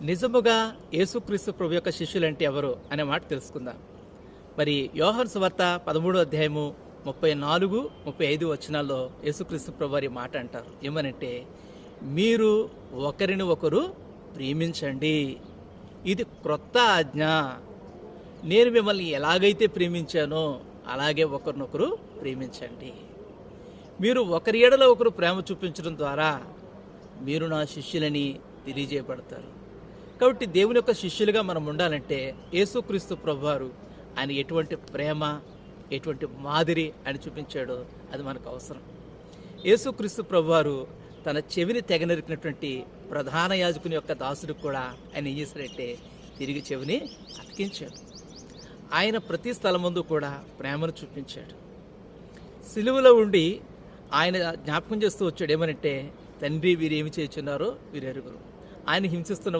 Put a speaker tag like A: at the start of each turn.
A: నిజముగా యేసుక్రీస్తు ప్రభు యొక్క శిష్యులంటే ఎవరు అనే మాట తెలుసుకుందాం. మరి యోహాను సువార్త 13వ అధ్యాయము 34, 35 వచనాల్లో యేసుక్రీస్తు ప్రభు వారి మాట అంటారు. ఏమనంటే, మీరు ఒకరిని ఒకరు ప్రేమించండి, ఇది క్రొత్త ఆజ్ఞ. నేను మిమ్మల్ని ఎలాగైతే ప్రేమించానో అలాగే ఒకరినొకరు ప్రేమించండి. మీరు ఒకరి ఎడల ఒకరు ప్రేమ చూపించడం ద్వారా మీరు నా శిష్యులని తెలియజేయబడతారు. కాబట్టి దేవుని యొక్క శిష్యులుగా మనం ఉండాలంటే యేసుక్రీస్తు ప్రభువారు ఆయన ఎటువంటి ప్రేమ, ఎటువంటి మాదిరి అని చూపించాడో అది మనకు అవసరం. యేసుక్రీస్తు ప్రభువారు తన చెవిని తెగనరికినటువంటి ప్రధాన యాజకుని యొక్క దాసుడికి కూడా ఆయన ఏం చేశాడంటే తిరిగి చెవిని అతికించాడు. ఆయన ప్రతి స్థలం ముందు కూడా ప్రేమను చూపించాడు. సిలువలో ఉండి ఆయన జ్ఞాపకం చేస్తూ వచ్చాడు. ఏమనంటే, తండ్రి వీరు ఏమి చేయుచున్నారో వీరు ఎరుగురు. ఆయన హింసిస్తున్న